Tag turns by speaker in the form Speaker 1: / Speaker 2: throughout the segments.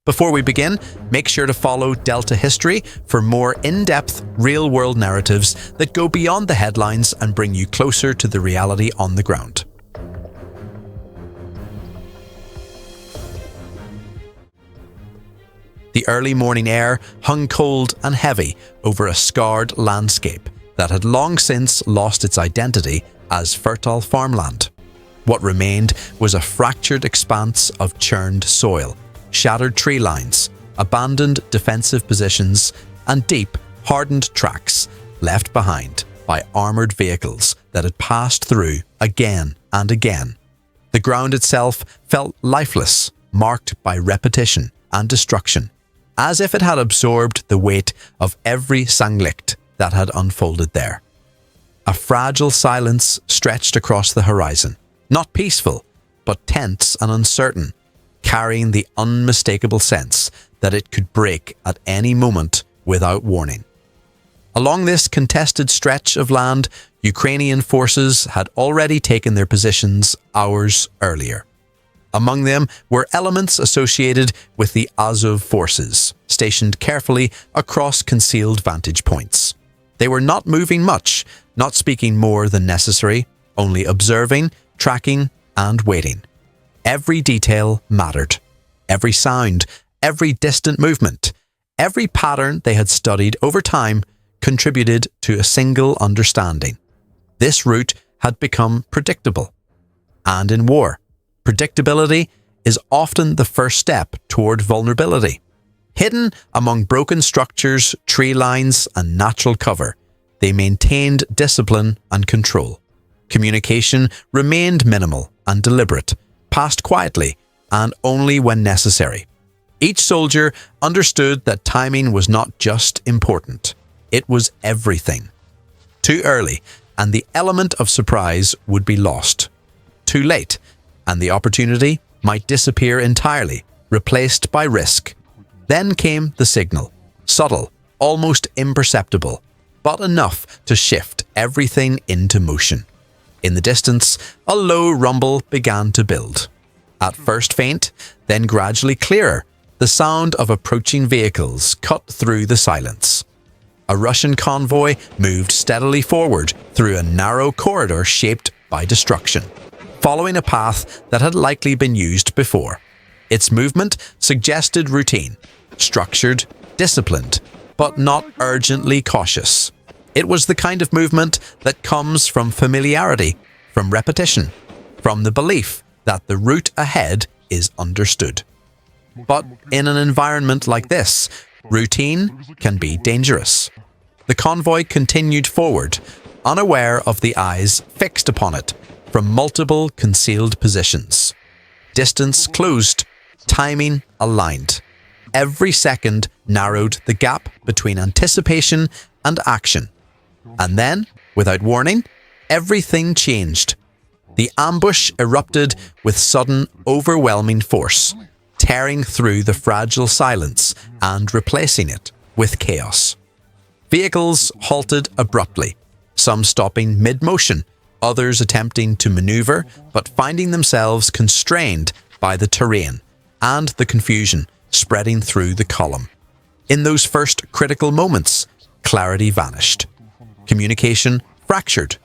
Speaker 1: Before we begin, make sure to follow Delta History for more in-depth, real-world narratives that go beyond the headlines and bring you closer to the reality on the ground. The early morning air hung cold and heavy over a scarred landscape that had long since lost its identity as fertile farmland. What remained was a fractured expanse of churned soil, shattered tree lines, abandoned defensive positions, and deep, hardened tracks left behind by armoured vehicles that had passed through again and again. The ground itself felt lifeless, marked by repetition and destruction, as if it had absorbed the weight of every Sanglicht that had unfolded there. A fragile silence stretched across the horizon, not peaceful, but tense and uncertain, carrying the unmistakable sense that it could break at any moment without warning. Along this contested stretch of land, Ukrainian forces had already taken their positions hours earlier. Among them were elements associated with the Azov forces, stationed carefully across concealed vantage points. They were not moving much, not speaking more than necessary, only observing, tracking, and waiting. Every detail mattered. Every sound, every distant movement, every pattern they had studied over time contributed to a single understanding. This route had become predictable. And in war, predictability is often the first step toward vulnerability. Hidden among broken structures, tree lines, and natural cover, they maintained discipline and control. Communication remained minimal and deliberate, passed quietly and only when necessary. Each soldier understood that timing was not just important, it was everything. Too early, and the element of surprise would be lost. Too late, and the opportunity might disappear entirely, replaced by risk. Then came the signal, subtle, almost imperceptible, but enough to shift everything into motion. In the distance, a low rumble began to build. At first faint, then gradually clearer, the sound of approaching vehicles cut through the silence. A Russian convoy moved steadily forward through a narrow corridor shaped by destruction, following a path that had likely been used before. Its movement suggested routine, structured, disciplined, but not urgently cautious. It was the kind of movement that comes from familiarity, from repetition, from the belief that the route ahead is understood. But in an environment like this, routine can be dangerous. The convoy continued forward, unaware of the eyes fixed upon it from multiple concealed positions. Distance closed, timing aligned. Every second narrowed the gap between anticipation and action. And then, without warning, everything changed. The ambush erupted with sudden, overwhelming force, tearing through the fragile silence and replacing it with chaos. Vehicles halted abruptly, some stopping mid-motion, others attempting to maneuver but finding themselves constrained by the terrain and the confusion spreading through the column. In those first critical moments, clarity vanished. Communication fractured.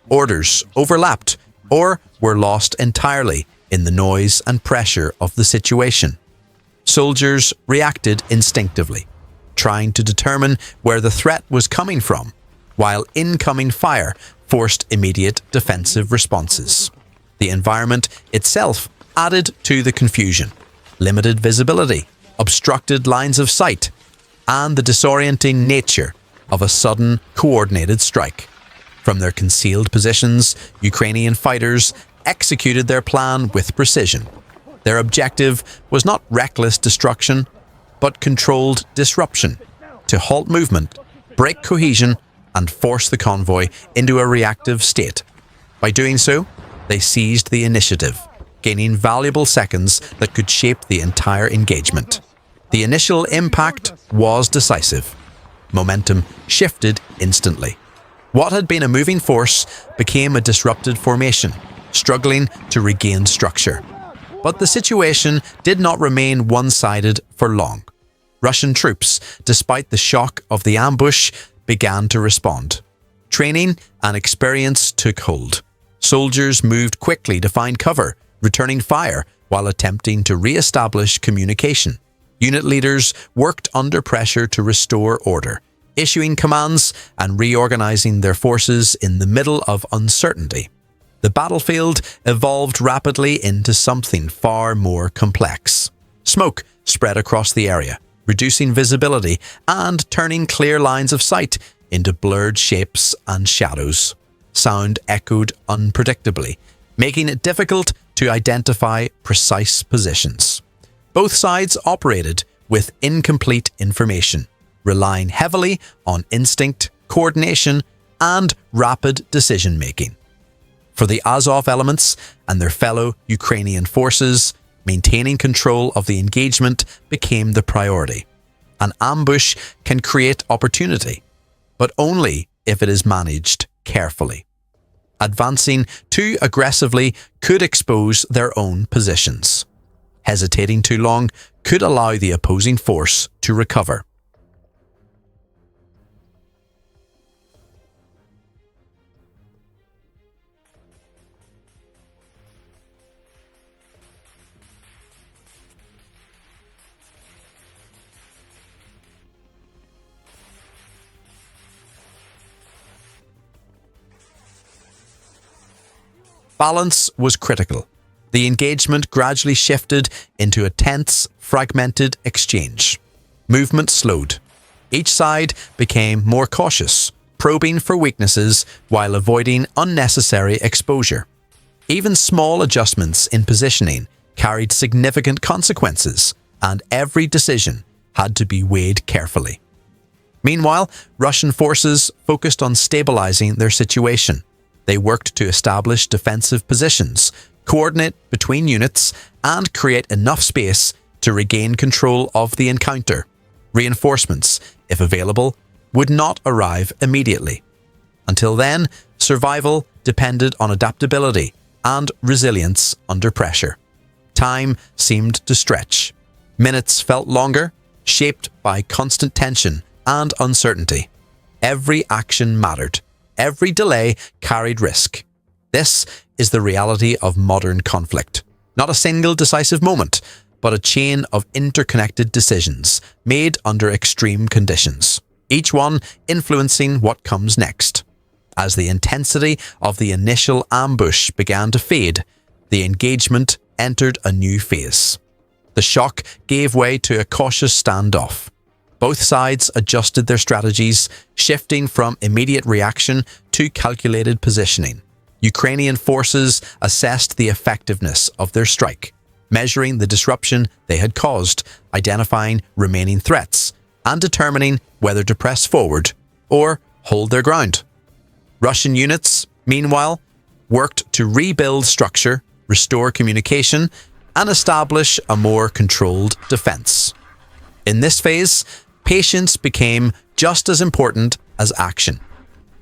Speaker 1: Orders overlapped or were lost entirely in the noise and pressure of the situation. Soldiers reacted instinctively, trying to determine where the threat was coming from, while incoming fire forced immediate defensive responses. The environment itself added to the confusion. Limited visibility, obstructed lines of sight, and the disorienting nature of a sudden, coordinated strike. From their concealed positions, Ukrainian fighters executed their plan with precision. Their objective was not reckless destruction, but controlled disruption, to halt movement, break cohesion, and force the convoy into a reactive state. By doing so, they seized the initiative, gaining valuable seconds that could shape the entire engagement. The initial impact was decisive. Momentum shifted instantly. What had been a moving force became a disrupted formation, struggling to regain structure. But the situation did not remain one-sided for long. Russian troops, despite the shock of the ambush, began to respond. Training and experience took hold. Soldiers moved quickly to find cover, returning fire while attempting to re-establish communication. Unit leaders worked under pressure to restore order, issuing commands and reorganizing their forces in the middle of uncertainty. The battlefield evolved rapidly into something far more complex. Smoke spread across the area, reducing visibility and turning clear lines of sight into blurred shapes and shadows. Sound echoed unpredictably, making it difficult to identify precise positions. Both sides operated with incomplete information, relying heavily on instinct, coordination, and rapid decision-making. For the Azov elements and their fellow Ukrainian forces, maintaining control of the engagement became the priority. An ambush can create opportunity, but only if it is managed carefully. Advancing too aggressively could expose their own positions. Hesitating too long could allow the opposing force to recover. Balance was critical. The engagement gradually shifted into a tense, fragmented exchange. Movement slowed. Each side became more cautious, probing for weaknesses while avoiding unnecessary exposure. Even small adjustments in positioning carried significant consequences, and every decision had to be weighed carefully. Meanwhile, Russian forces focused on stabilizing their situation. They worked to establish defensive positions, coordinate between units, and create enough space to regain control of the encounter. Reinforcements, if available, would not arrive immediately. Until then, survival depended on adaptability and resilience under pressure. Time seemed to stretch. Minutes felt longer, shaped by constant tension and uncertainty. Every action mattered. Every delay carried risk. This is the reality of modern conflict. Not a single decisive moment, but a chain of interconnected decisions made under extreme conditions, each one influencing what comes next. As the intensity of the initial ambush began to fade, the engagement entered a new phase. The shock gave way to a cautious standoff. Both sides adjusted their strategies, shifting from immediate reaction to calculated positioning. Ukrainian forces assessed the effectiveness of their strike, measuring the disruption they had caused, identifying remaining threats, and determining whether to press forward or hold their ground. Russian units, meanwhile, worked to rebuild structure, restore communication, and establish a more controlled defense. In this phase, patience became just as important as action.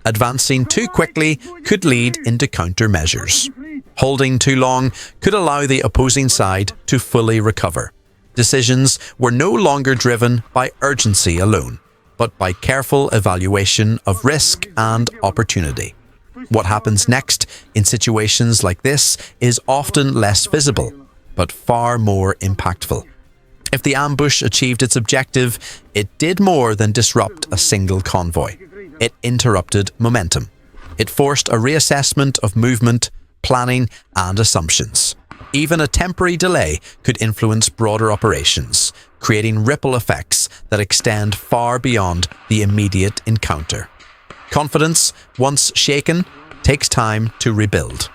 Speaker 1: Advancing too quickly could lead into countermeasures. Holding too long could allow the opposing side to fully recover. Decisions were no longer driven by urgency alone, but by careful evaluation of risk and opportunity. What happens next in situations like this is often less visible, but far more impactful. If the ambush achieved its objective, it did more than disrupt a single convoy. It interrupted momentum. It forced a reassessment of movement, planning, and assumptions. Even a temporary delay could influence broader operations, creating ripple effects that extend far beyond the immediate encounter. Confidence, once shaken, takes time to rebuild.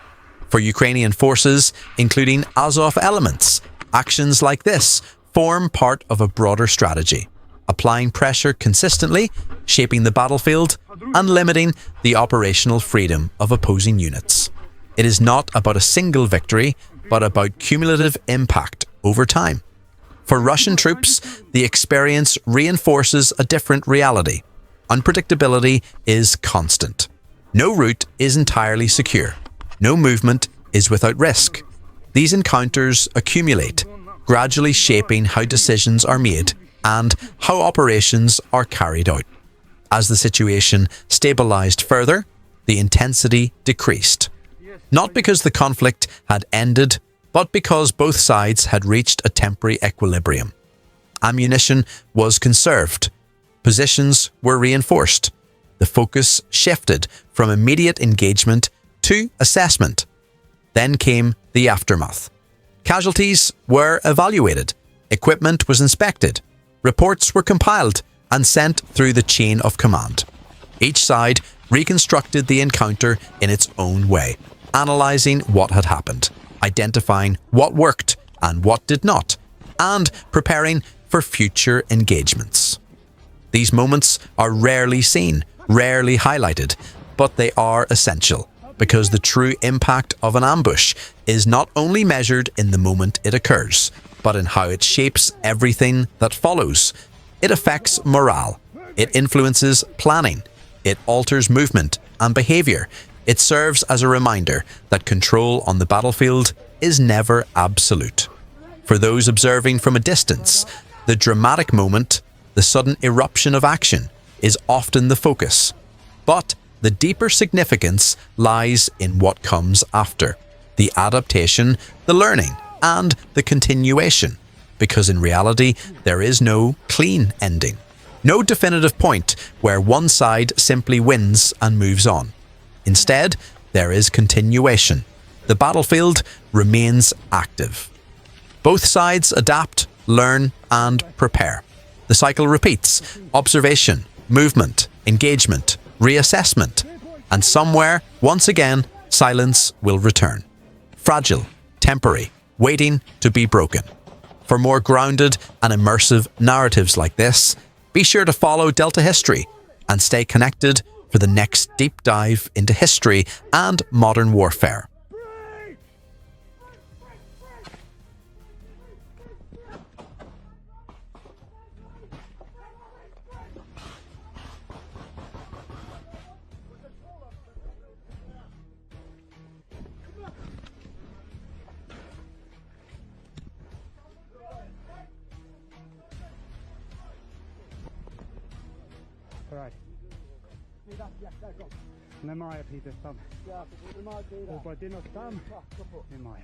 Speaker 1: For Ukrainian forces, including Azov elements, actions like this form part of a broader strategy, applying pressure consistently, shaping the battlefield, and limiting the operational freedom of opposing units. It is not about a single victory, but about cumulative impact over time. For Russian troops, the experience reinforces a different reality. Unpredictability is constant. No route is entirely secure. No movement is without risk. These encounters accumulate, gradually shaping how decisions are made and how operations are carried out. As the situation stabilized further, the intensity decreased. Not because the conflict had ended, but because both sides had reached a temporary equilibrium. Ammunition was conserved. Positions were reinforced. The focus shifted from immediate engagement to assessment. Then came the aftermath. Casualties were evaluated. Equipment was inspected. Reports were compiled and sent through the chain of command. Each side reconstructed the encounter in its own way, analysing what had happened, identifying what worked and what did not, and preparing for future engagements. These moments are rarely seen, rarely highlighted, but they are essential, because the true impact of an ambush is not only measured in the moment it occurs, but in how it shapes everything that follows. It affects morale. It influences planning. It alters movement and behaviour. It serves as a reminder that control on the battlefield is never absolute. For those observing from a distance, the dramatic moment, the sudden eruption of action, is often the focus. But the deeper significance lies in what comes after: the adaptation, the learning, and the continuation. Because in reality, there is no clean ending. No definitive point where one side simply wins and moves on. Instead, there is continuation. The battlefield remains active. Both sides adapt, learn, and prepare. The cycle repeats: observation, movement, engagement, reassessment, and somewhere, once again, silence will return. Fragile, temporary, waiting to be broken. For more grounded and immersive narratives like this, be sure to follow Delta History and stay connected for the next deep dive into history and modern warfare.
Speaker 2: Right. Nemає піде там. Оба дінок там. Немає.